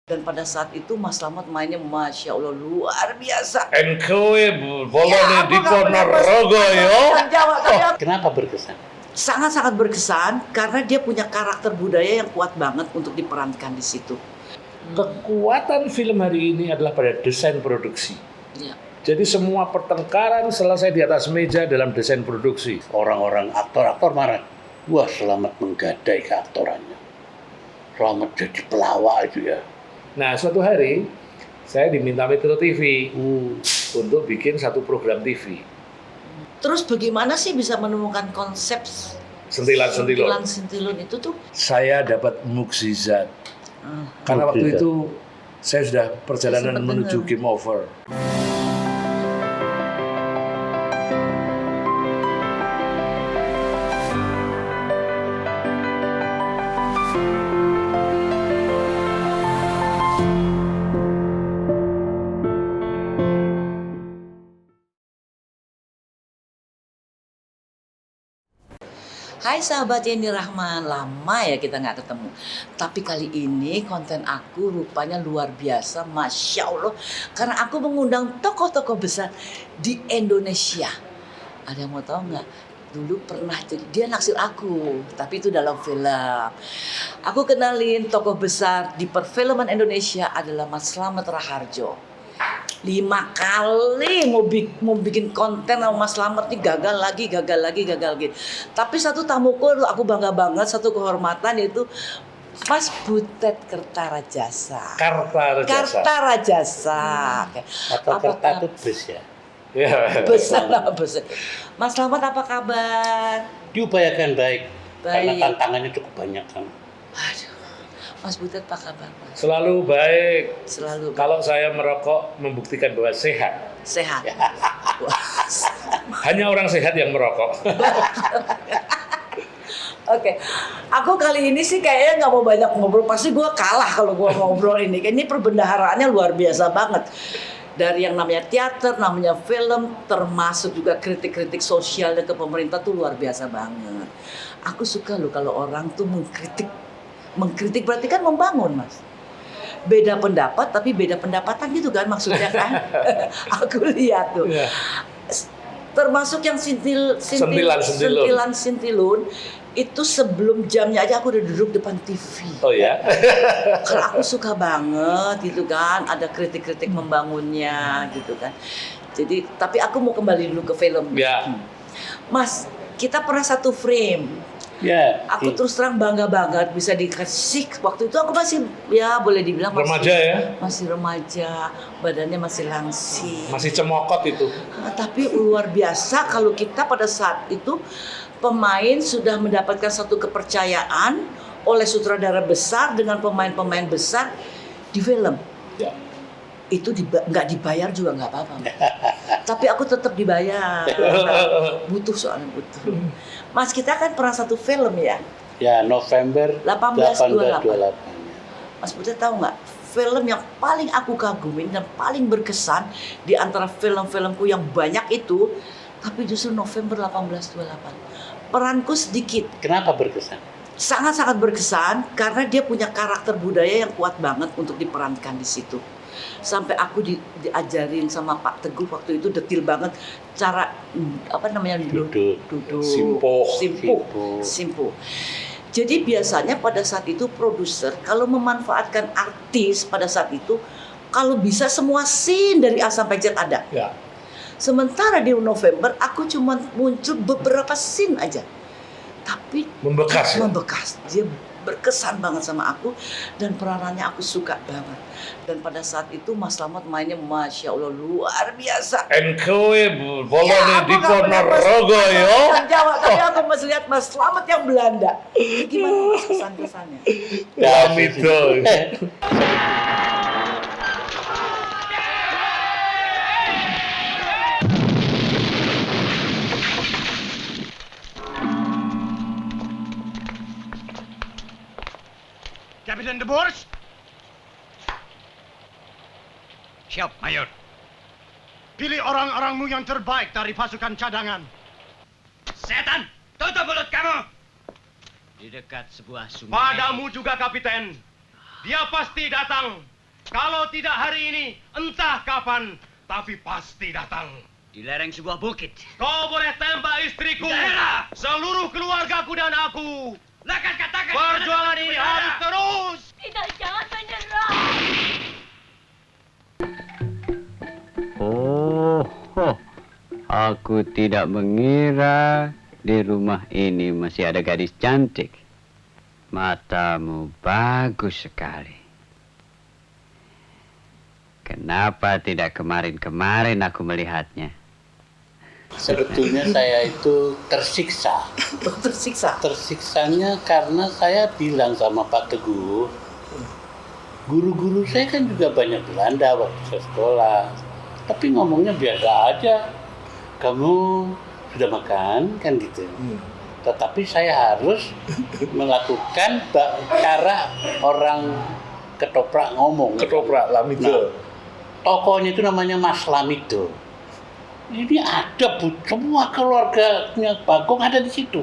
Dan pada saat itu Mas Slamet mainnya Masya Allah luar biasa. Enkoe bolone di Ponorogo yo. Kenapa berkesan? Sangat-sangat berkesan karena dia punya karakter budaya yang kuat banget untuk diperankan di situ. Kekuatan film hari ini adalah pada desain produksi. Ya. Jadi semua pertengkaran selesai di atas meja dalam desain produksi. Orang-orang aktor-aktor marah. Wah, Slamet menggadai keaktorannya. Slamet jadi pelawak itu ya. Nah, suatu hari saya diminta Metro TV untuk bikin satu program TV. Terus bagaimana sih bisa menemukan konsep sentilan-sentilun itu tuh? Saya dapat mukjizat. Karena waktu itu saya sudah perjalanan menuju Game Over. Hai sahabat Yeni Rahman, lama ya kita nggak ketemu. Tapi kali ini konten aku rupanya luar biasa, Masya Allah. Karena aku mengundang tokoh-tokoh besar di Indonesia. Ada yang mau tahu nggak? Dulu pernah jadi, dia naksir aku, tapi itu dalam film. Aku kenalin tokoh besar di perfilman Indonesia adalah Mas Slamet Rahardjo. 5 kali mau bikin konten sama Mas Slamet nih gagal lagi. Tapi satu tamuku aku bangga banget, satu kehormatan yaitu Mas Butet Kertarajasa. Kertarajasa. Atau kerta itu bus ya? Besar. Mas Slamet apa kabar? Diupayakan baik. Karena Baik. tantangannya cukup banyak kan. Aduh, Mas Butet apa kabar, Mas? Selalu baik. Selalu Kalau saya merokok membuktikan bahwa sehat. sehat. Hanya orang sehat yang merokok. Oke, aku kali ini sih kayaknya nggak mau banyak ngobrol. Pasti gue kalah kalau gue ngobrol ini. Ini perbendaharaannya luar biasa banget. Dari yang namanya teater, namanya film, termasuk juga kritik-kritik sosial dan ke pemerintah tuh luar biasa banget. Aku suka loh kalau orang tuh mengkritik. Mengkritik berarti kan membangun, Mas. Beda pendapat tapi beda pendapatan gitu kan maksudnya kan. Aku lihat tuh. Ya. Termasuk yang sentilan-sentilun itu sebelum jamnya aja aku udah duduk depan TV. Oh ya? Karena aku suka banget gitu kan, ada kritik-kritik membangunnya gitu kan. Jadi, tapi aku mau kembali dulu ke film. Ya. Mas, kita pernah satu frame. Ya. Aku terus terang bangga banget bisa dikasih. Waktu itu aku masih, ya boleh dibilang Remaja ya? Masih remaja, badannya masih langsing. Masih cemokot itu. Tapi luar biasa kalau kita pada saat itu pemain sudah mendapatkan satu kepercayaan oleh sutradara besar dengan pemain-pemain besar di film. Ya. Itu nggak dibayar juga nggak apa-apa. Tapi aku tetap dibayar. Butuh soalnya butuh. Mas, kita kan pernah satu film ya. Ya, November 1828. Mas Butet tahu nggak? Film yang paling aku kagumin dan paling berkesan di antara film-filmku yang banyak itu, tapi justru November 1828. Peranku sedikit. Kenapa berkesan? Sangat-sangat berkesan karena dia punya karakter budaya yang kuat banget untuk diperankan di situ. Sampai aku diajarin sama Pak Teguh waktu itu detil banget cara duduk. Simpuh. Jadi biasanya pada saat itu produser kalau memanfaatkan artis pada saat itu kalau bisa semua scene dari A sampai Z ada. Ya. Sementara di November aku cuma muncul beberapa scene aja. Tapi Membekas. Dia berkesan banget sama aku dan peranannya aku suka banget. Dan pada saat itu Mas Slamet mainnya Masya Allah luar biasa. Enkoe bolone di Ponorogo yo. Jawa, tapi aku masih lihat Mas Slamet yang Belanda. Gimana Mas kesan-kesannya? Ya itu. Kapten de Boers? Siap, Mayor. Pilih orang-orangmu yang terbaik dari pasukan cadangan. Setan, tutup mulut kamu! Di dekat sebuah sungai. Padamu juga, Kapiten. Dia pasti datang Kalau tidak hari ini, entah kapan, tapi pasti datang. Di lereng sebuah bukit. Kau boleh tembak istriku, Daerah. seluruh keluargaku dan aku. Lakan katakan. Perjuangan ini harus terus. Tidak, jangan menyerah. Oh, aku tidak mengira di rumah ini masih ada gadis cantik. Matamu bagus sekali. Kenapa tidak kemarin-kemarin aku melihatnya? Sebetulnya saya itu tersiksa. Tersiksa. Tersiksanya karena saya bilang sama Pak Teguh, guru-guru saya kan juga banyak Belanda waktu saya sekolah. Tapi ngomongnya biasa aja. Kamu sudah makan kan gitu. Tetapi saya harus melakukan cara orang ketoprak ngomong. Ketoprak Lamido. Tokohnya itu namanya Mas Lamido. Ini ada semua keluarganya Bagong ada di situ.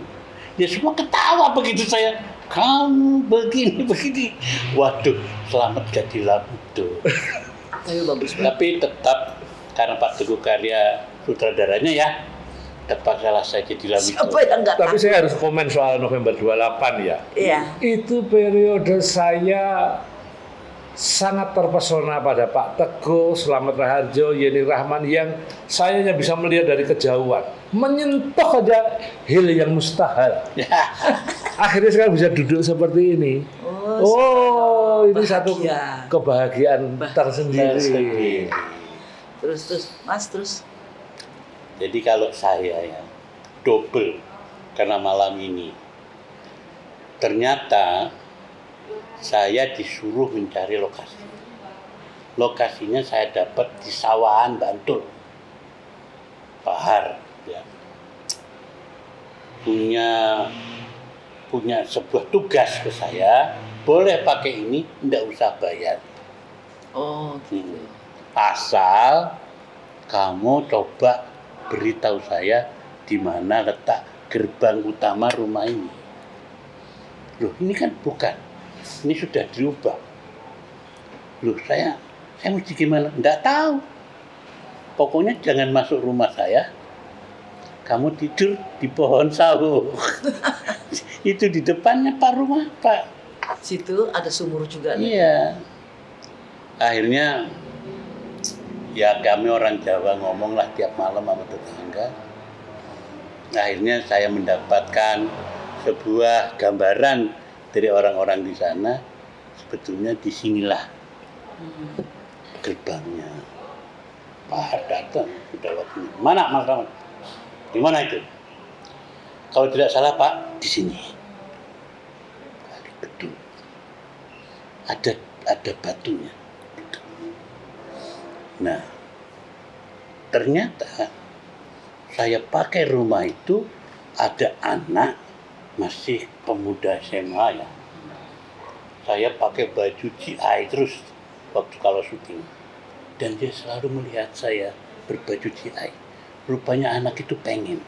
Ya semua ketawa begitu saya. Kamu begini. Waduh, selamat jadi Lamido. Tapi bagus banget. Tapi tetap karena Pak Teguh Karya sutradaranya ya, terpaksalah saya jadi Lamido. Siapa yang nggak Tapi tahu? saya harus komen soal November 28 ya. Iya. Itu periode saya sangat terpesona pada Pak Teguh, Slamet Raharjo, Yeni Rahman yang saya hanya bisa melihat dari kejauhan. Menyentuh aja hil yang mustahil. Akhirnya sekarang bisa duduk seperti ini. Oh, ini satu bahagia. kebahagiaan tersendiri. Terus, Mas, terus. Jadi kalau saya ya double karena malam ini ternyata saya disuruh mencari lokasi. Lokasinya saya dapat di Sawahan, Bantul. Pak Har ya. punya sebuah tugas ke saya, boleh pakai ini, tidak usah bayar. Oh, gitu. Asal kamu coba beritahu saya di mana letak gerbang utama rumah ini. Loh, ini kan bukan. Ini sudah diubah. Loh, saya mesti gimana? Enggak tahu. Pokoknya jangan masuk rumah saya. Kamu tidur di pohon sawo. Itu di depannya Pak rumah, Pak. Situ ada sumur juga. Iya. Akhirnya ya kami orang Jawa ngomonglah tiap malam sama tetangga. Akhirnya saya mendapatkan sebuah gambaran dari orang-orang di sana. Sebetulnya di sinilah gerbangnya. Pak datang sudah waktunya. Mana Mas Rahmat? Di mana itu? Kalau tidak salah Pak, di sini. Betul. Ada batunya. Nah, ternyata saya pakai rumah itu ada anak masih pemuda SMA ya. Saya pakai baju GI terus waktu kalau syuting. Dan dia selalu melihat saya berbaju GI. Rupanya anak itu pengen.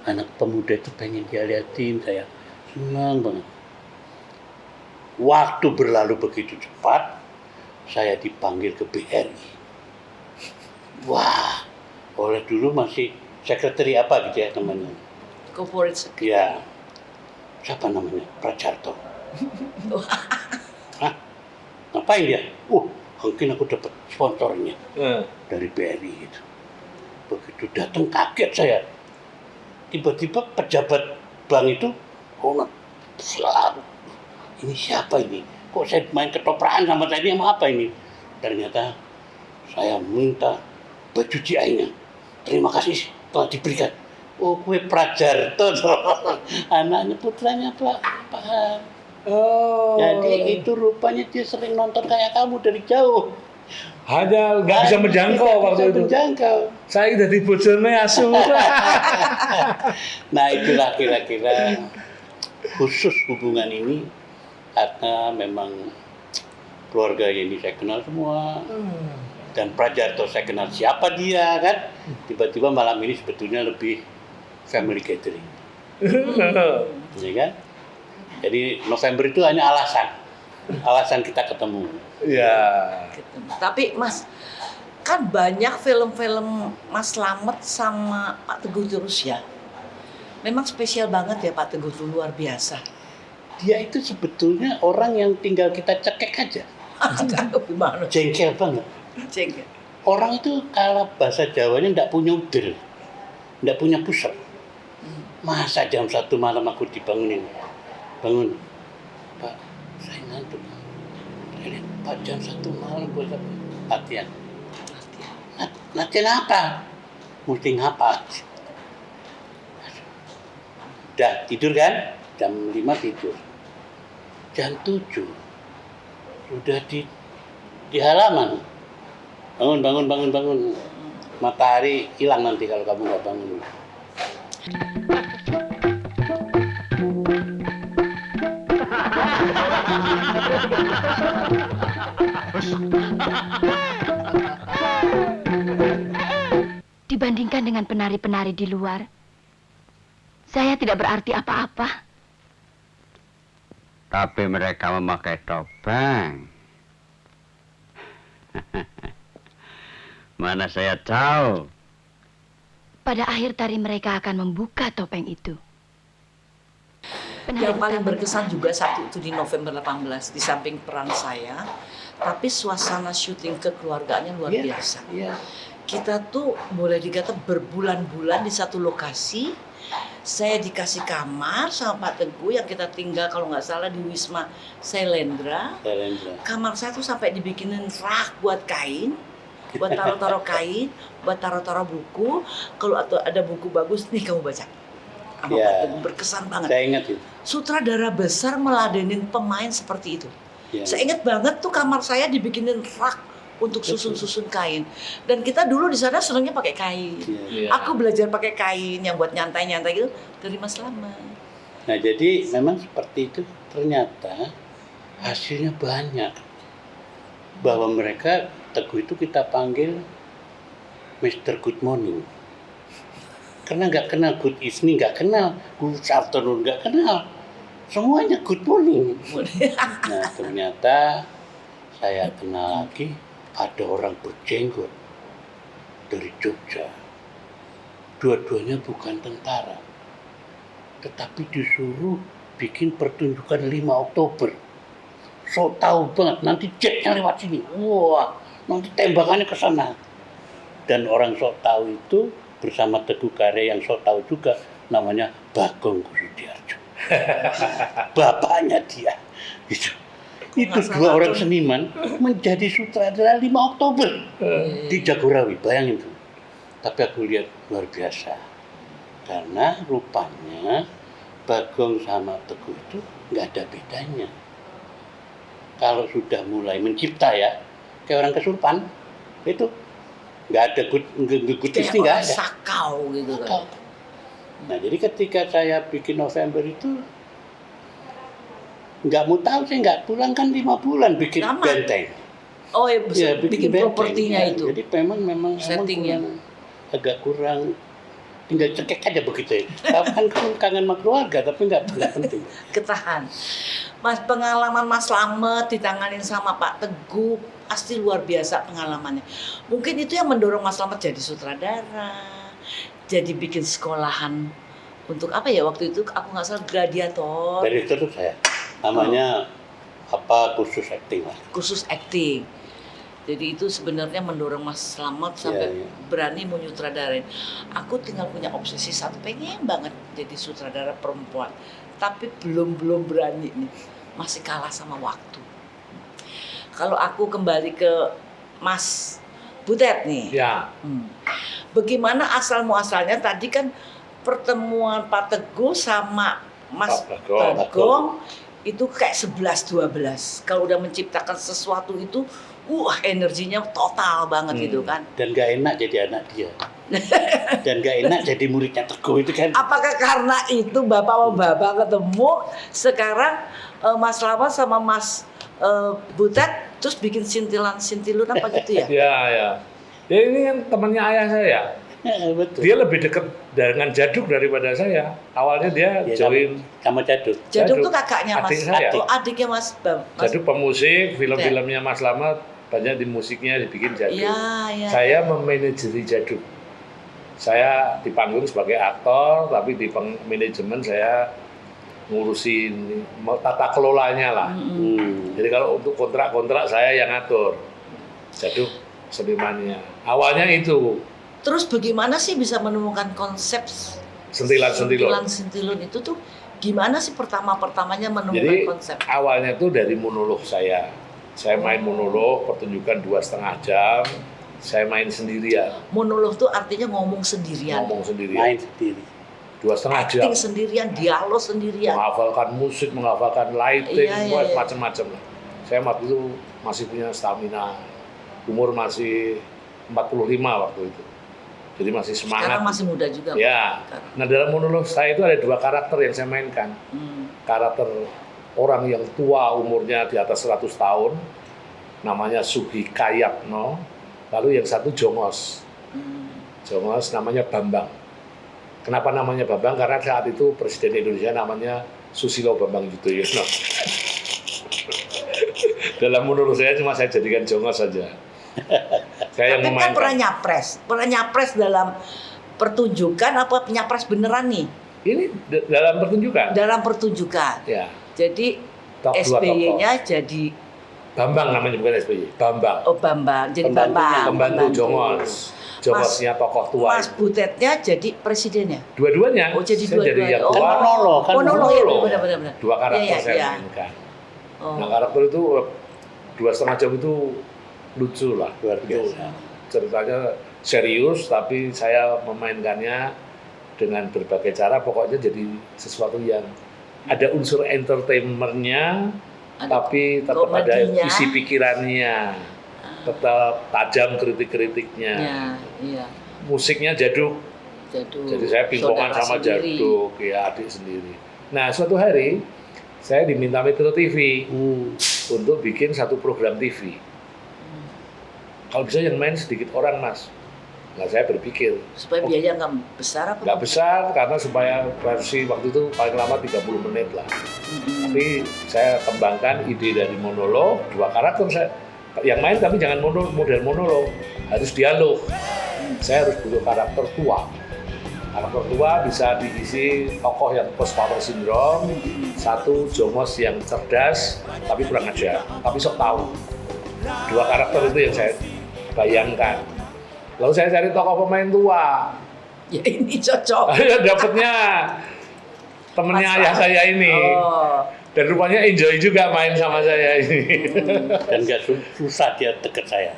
Anak pemuda itu pengen dia liatin saya. Senang banget. Waktu berlalu begitu cepat, saya dipanggil ke BRI. Wah, oleh dulu masih sekretari apa gitu ya namanya. Corporate secretary. Ya, siapa namanya? Prajarto. Hah? Ngapain dia? Mungkin aku dapat sponsornya dari BRI gitu. Begitu datang kaget saya. Tiba-tiba pejabat bank itu, selalu. Ini siapa ini? Kok saya main ketoprakan sama tadi sama apa ini? Ternyata saya minta baju GI-nya. Terima kasih telah diberikan. Oh, kue Prajarto, anaknya putranya Pak Har. Oh. Jadi itu rupanya dia sering nonton kayak kamu dari jauh. Hanya nggak bisa menjangkau waktu itu. Menjangkau. Saya udah di bojone asu. Nah itulah kira-kira khusus hubungan ini karena memang keluarganya ini saya kenal semua. Dan Prajarto saya kenal siapa dia kan. Tiba-tiba malam ini sebetulnya lebih family gathering. Ya kan? Jadi November itu hanya alasan. alasan kita ketemu. Ya. Gitu. Tapi Mas, kan banyak film-film Mas Slamet sama Pak Teguh terus ya. Memang spesial banget ya Pak Teguh tuh, luar biasa. Dia itu sebetulnya orang yang tinggal kita cekek aja. Gimana? Jengkel banget. Cek. Orang itu kalau bahasa Jawanya nggak punya udir, nggak punya pusat. Masa jam 1 malam aku dibangunin, bangun, Pak, saya ngantuk. Saya lihat, Pak, jam 1 malam buat apa? Latihan. Latihan apa? Mesti ngapa? Udah tidur kan? Jam 5 tidur. Jam 7 sudah di halaman. Bangun. Matahari hilang nanti kalau kamu nggak bangun. Dibandingkan dengan penari-penari di luar, saya tidak berarti apa-apa. Tapi mereka memakai topeng. Mana saya tahu. Pada akhir tari mereka akan membuka topeng itu. Yang paling berkesan juga satu itu di November 18, di samping peran saya, tapi suasana syuting kekeluargaannya luar biasa. Iya. Kita tuh boleh dikata berbulan-bulan di satu lokasi. Saya dikasih kamar sama Pak Teguh yang kita tinggal kalau nggak salah di Wisma Sailendra. Kamar saya tuh sampai dibikinin rak buat kain, buat taruh-taruh kain, buat taruh-taruh buku. Kalau ada buku bagus nih kamu baca. Sama Ya. Pak Teguh berkesan banget. Saya ingat itu. Sutradara besar meladenin pemain seperti itu. Ya. Saya ingat banget tuh kamar saya dibikinin rak untuk susun-susun kain. Dan kita dulu di sana senangnya pakai kain. Iya. Aku belajar pakai kain yang buat nyantai-nyantai gitu dari Mas Slamet. Nah, jadi memang seperti itu ternyata hasilnya banyak. Bahwa mereka Teguh itu kita panggil Mr. Good Morning. Karena nggak kenal Good Evening, nggak kenal Good Afternoon, nggak kenal. Semuanya Good Morning. Nah, ternyata saya kenal lagi ada orang berjenggot dari Jogja. Dua-duanya bukan tentara, tetapi disuruh bikin pertunjukan 5 Oktober. So tahu banget, nanti jetnya lewat sini. Wah, nanti tembakannya ke sana. Dan orang sok tahu itu bersama Teguh Karya yang sok tahu juga, namanya Bagong Kusudiarjo. Bapaknya dia. Gitu. Itu dua orang seniman menjadi sutradara 5 Oktober di Jagorawi, bayangin tuh. Tapi aku lihat luar biasa. Karena rupanya Bagong sama Teguh itu nggak ada bedanya. Kalau sudah mulai mencipta ya, kayak orang kesurupan, itu nggak ada good Kayak nggak orang ada. sakau gitu kan. Nah, jadi ketika saya bikin November itu nggak mau tahu, saya nggak pulang kan 5 bulan bikin Lama. benteng. Oh ya, Ya, bikin benteng. propertinya Ya, itu. Jadi memang Settingnya. agak kurang, tinggal cekek aja begitu ya. Kan kangen sama keluarga tapi nggak penting. Ketahan. Mas, pengalaman Mas Slamet ditanganin sama Pak Teguh pasti luar biasa pengalamannya. Mungkin itu yang mendorong Mas Slamet jadi sutradara, jadi bikin sekolahan untuk apa ya waktu itu aku nggak salah gladiator, Dari itu tuh saya namanya kursus acting lah. khusus acting. Jadi itu sebenarnya mendorong Mas Slamet sampai Iya. berani menyutradarin. Aku tinggal punya obsesi satu, pengen banget jadi sutradara perempuan, tapi belum berani nih, masih kalah sama waktu. Kalau aku kembali ke Mas Butet nih, Ya. bagaimana asal muasalnya tadi kan pertemuan Pak Teguh sama Mas Pak Bagong. Bagong itu kayak 11-12. Kalau udah menciptakan sesuatu itu, energinya total banget gitu kan. Dan gak enak jadi anak dia. Dan gak enak jadi muridnya Teguh itu kan. Apakah karena itu Bapak sama Bapak ketemu, sekarang Mas Slamet sama Mas Butet terus bikin sintilan-sintilun apa gitu ya? Ya. Ya ini kan temannya ayah saya. Betul. Dia lebih dekat dengan Jaduk daripada saya. Awalnya dia Ya, join sama Jaduk. Jaduk Jaduk. tuh kakaknya Mas. Adik saya. Oh, adiknya Mas. Jaduk pemusik, film-filmnya Mas Slamet banyak di musiknya dibikin Jaduk. Iya, iya. Saya memanajeri Jaduk. Saya di panggung sebagai aktor, tapi di manajemen saya ngurusin tata kelolanya lah. Jadi kalau untuk kontrak-kontrak saya yang ngatur. Jaduk senimannya. Awalnya itu Terus bagaimana sih bisa menemukan konsep sentilan-sentilun. sentilan itu tuh gimana sih pertamanya menemukan Jadi konsep? awalnya tuh dari monolog saya. Saya main monolog, pertunjukan 2,5 jam. Saya main sendirian, Monolog tuh artinya ngomong sendirian, ngomong sendirian. Main sendiri. 2,5 jam. acting sendirian, dialog sendirian. Menghafalkan musik, menghafalkan lighting, Iya, iya, iya. macam-macam lah. Saya waktu itu masih punya stamina. Umur masih 45 waktu itu. Jadi masih semangat. Sekarang masih muda juga. Ya. Nah, dalam monolog saya itu ada 2 karakter yang saya mainkan. Karakter orang yang tua, umurnya di atas 100 tahun, namanya Sugi Kayatno. Lalu yang satu Jongos. Jongos namanya Bambang. Kenapa namanya Bambang? Karena saat itu Presiden Indonesia namanya Susilo Bambang Yudhoyono. Dalam monolog saya cuma saya jadikan Jongos saja. Saya yang Tapi kan memainkan. pernah nyapres dalam pertunjukan apa nyapres beneran nih? Ini dalam pertunjukan. Dalam pertunjukan. Ya. Jadi Dua SBY-nya jadi Bambang namanya, bukan SBY. Bambang. oh Bambang, jadi Pembantunya. Bambang. Pembantu Jongos. Jongosnya tokoh tua. Mas Butetnya jadi presidennya. Dua-duanya. Oh jadi saya jadi yang dua-duanya. tua. Kan monolog, kan monolog ya monolog. benar-benar. 2 karakter Iya, saya iya. mainkan. Oh. Nah, karakter itu 2,5 jam itu lucu lah. Luar Itu biasa. ceritanya serius, tapi saya memainkannya dengan berbagai cara. Pokoknya jadi sesuatu yang ada unsur entertainment-nya, Ada tapi tetap ada komedinya. isi pikirannya, tetap tajam kritik-kritiknya. Ya, iya. Musiknya Jaduk. Jadi saya pingpongan saudara sama sendiri. Jaduk, ya adik sendiri. Nah, suatu hari saya diminta Metro TV untuk bikin satu program TV. Kalau bisa yang main sedikit orang, Mas. Nah, saya berpikir, Supaya biaya nggak besar apa? nggak besar karena supaya versi waktu itu paling lama 30 menit lah. Tapi saya kembangkan ide dari monolog, 2 karakter saya yang main, tapi jangan model monolog, harus dialog. Saya harus butuh karakter tua. Karakter tua bisa diisi tokoh yang post power syndrome, satu Jongos yang cerdas tapi kurang ajar, tapi sok tahu. 2 karakter itu yang saya bayangkan. Lalu saya cari tokoh pemain tua. Ya ini cocok. Dapatnya temennya Mas ayah Pak. saya ini. Oh. Dan rupanya enjoy juga main sama saya ini. Dan nggak susah dia deket saya.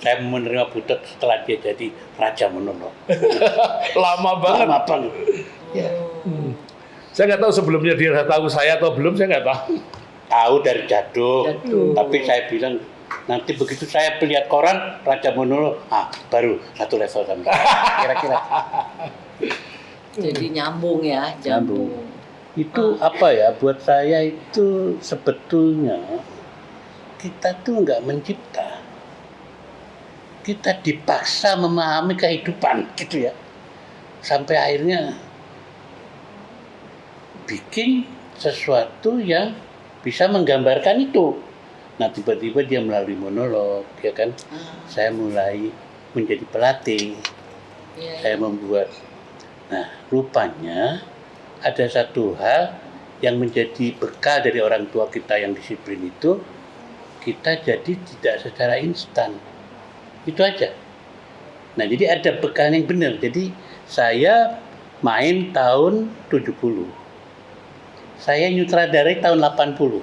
Saya menerima Butet setelah dia jadi raja monolog. Lama banget. Lama banget. Ya. Saya nggak tahu sebelumnya dia udah tahu saya atau belum, saya nggak tahu. Tahu dari Jaduk, Jaduk. tapi saya bilang nanti begitu saya lihat koran raja monolog, baru satu level sama saya. Kira-kira Jadi nyambung ya, nyambung. Itu apa ya, buat saya itu sebetulnya kita tuh nggak mencipta, kita dipaksa memahami kehidupan gitu ya, sampai akhirnya bikin sesuatu yang bisa menggambarkan itu. Nah, tiba-tiba dia melalui monolog, ya kan? Saya mulai menjadi pelatih, saya membuat. Nah, rupanya ada satu hal yang menjadi bekal dari orang tua kita yang disiplin itu, kita jadi tidak secara instan. Itu aja. Nah, jadi ada bekal yang benar. Jadi saya main tahun 70. Saya nyutradarai tahun 80.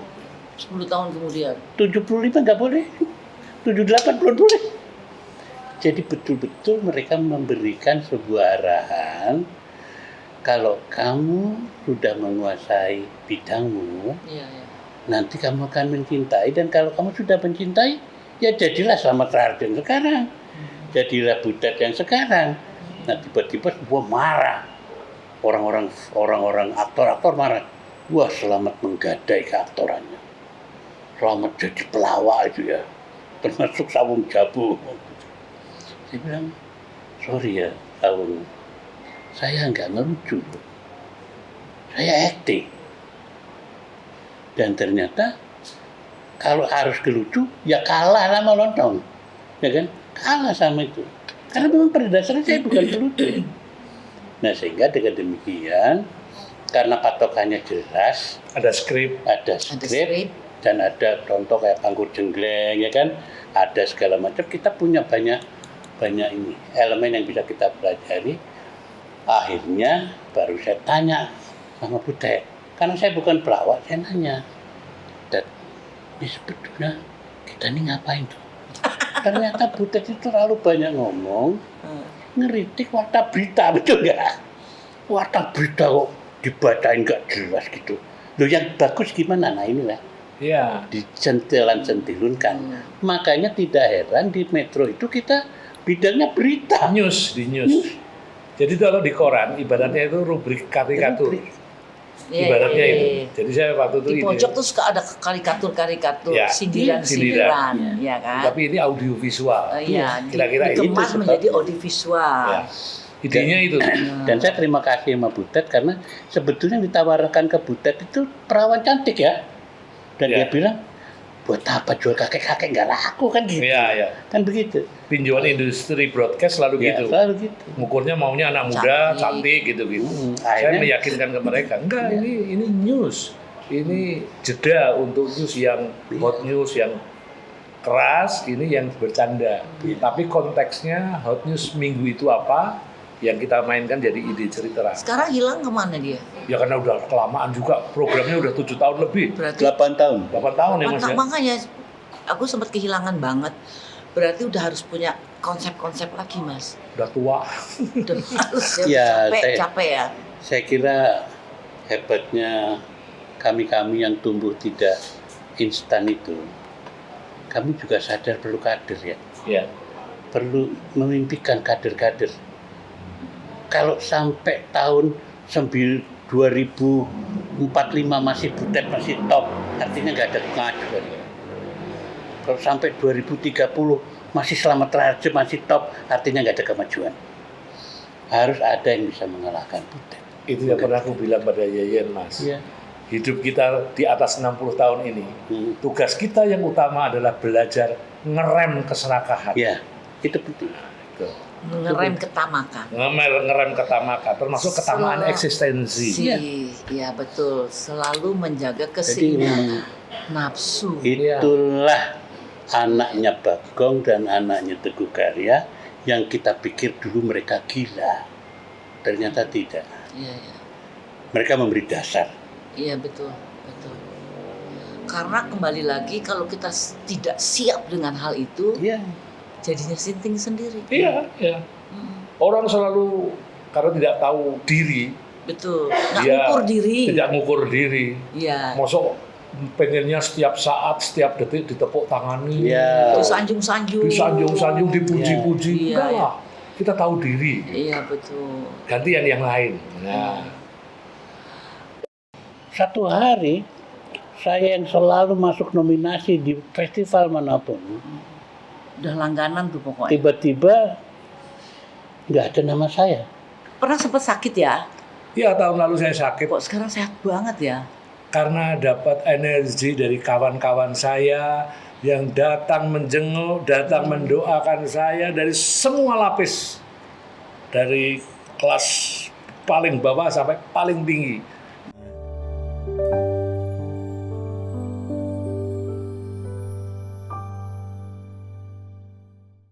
10 tahun kemudian. 75 nggak boleh. 78 belum boleh. Jadi betul-betul mereka memberikan sebuah arahan. Kalau kamu sudah menguasai bidangmu, Iya, iya. nanti kamu akan mencintai. Dan kalau kamu sudah mencintai, ya jadilah Slamet Rahardjo sekarang. Jadilah Butet yang sekarang. Nah, tiba-tiba semua marah. Orang-orang aktor-aktor marah. Wah, Slamet menggadai keaktorannya. Slamet jadi pelawak itu ya. Termasuk Sawung Jabu. Saya bilang, sorry ya, Sawung. Saya nggak ngelucu. Saya acting. Dan ternyata kalau harus gelucu, ya kalah sama lontong. Ya kan? Kalah sama itu. Karena memang pada dasarnya saya bukan gelucu. Nah, sehingga dengan demikian, karena patokannya jelas, Ada skrip. ada skrip, dan ada contoh kayak Anggur Jenggleng, ya kan? Ada segala macam. Kita punya banyak ini elemen yang bisa kita pelajari. Akhirnya baru saya tanya sama Butet, karena saya bukan pelawak, saya nanya, "Butet, ini sebetulnya kita ini ngapain tuh?" Ternyata Butet itu terlalu banyak ngomong, ngeritik warta berita, betul nggak? Warta berita kok dibacain nggak jelas gitu. Loh, yang bagus gimana? Nah inilah Ya. dicentilan-centilunkan. Makanya tidak heran di Metro itu kita bidangnya berita. News di news. Jadi kalau di koran ibaratnya itu rubrik karikatur. Ibaratnya itu. Jadi saya waktu itu di pojok tuh suka ada karikatur-karikatur, Ya, sindiran, ya kan? Tapi ini audiovisual. Iya, Kira-kira itu dikemas sebabnya. menjadi audiovisual. Ya. Idenya itu. Dan saya terima kasih sama Butet karena sebetulnya ditawarkan ke Butet itu perawan cantik ya. Dan Ya. dia bilang, buat apa jual kakek-kakek nggak laku kan gitu. Iya, iya. Kan begitu. Tinjauan industri broadcast selalu Ya, gitu. selalu gitu. Ngukurnya maunya anak muda, Cantik. cantik gitu-gitu. Saya Akhirnya- meyakinkan ke mereka, enggak, ini news. Ini jeda untuk news yang hot news yang keras, ini yang bercanda. Tapi konteksnya hot news minggu itu apa? Yang kita mainkan jadi ide cerita. Sekarang hilang kemana dia? Ya karena udah kelamaan juga, programnya udah 7 tahun lebih. Berarti 8 tahun. 8 tahun ya Mas ya? makanya aku sempat kehilangan banget. Berarti udah harus punya konsep-konsep lagi, Mas. Udah tua. Udah harus Ya, capek ya. Saya kira hebatnya kami-kami yang tumbuh tidak instan itu, kami juga sadar perlu kader ya. Ya. Perlu memimpikan kader-kader. Kalau sampai tahun 2045 masih Butet masih top, artinya nggak ada kemajuan. Kalau sampai 2030 masih Slamet Raharjo masih top, artinya nggak ada kemajuan. Harus ada yang bisa mengalahkan Butet. Itu yang pernah aku bilang pada Yayan, Mas. Iya. Hidup kita di atas 60 tahun ini, tugas kita yang utama adalah belajar ngerem keserakahan. Ya, itu betul. Gitu. Ngerem ketamakan. Ngerem ketamakan, termasuk ketamaan eksistensi. Iya betul. Selalu menjaga Jadi keseimbangan nafsu. itulah anaknya Bagong dan anaknya Teguh Karya yang kita pikir dulu mereka gila. Ternyata tidak. Iya, iya. Mereka memberi dasar. Iya betul, betul. Karena kembali lagi kalau kita tidak siap dengan hal itu, Iya. jadinya sinting sendiri. Iya, iya. Orang selalu karena tidak tahu diri, Betul. Nggak dia ngukur diri. tidak mengukur diri. Iya. Masuk pengennya setiap saat, setiap detik ditepuk tangani, Iya. Disanjung-sanjung. disanjung-sanjung, dipuji-puji. Iya, Enggak iya. lah, kita tahu diri. Iya betul. Gantian yang lain. Nah, Satu hari saya yang selalu masuk nominasi di festival manapun, Udah langganan tuh pokoknya. tiba-tiba nggak ada nama saya. Pernah sempat sakit ya? ya tahun lalu saya sakit Kok sekarang sehat banget ya? karena dapat energi dari kawan-kawan saya yang datang menjenguk, datang mendoakan saya dari semua lapis. Dari kelas paling bawah sampai paling tinggi.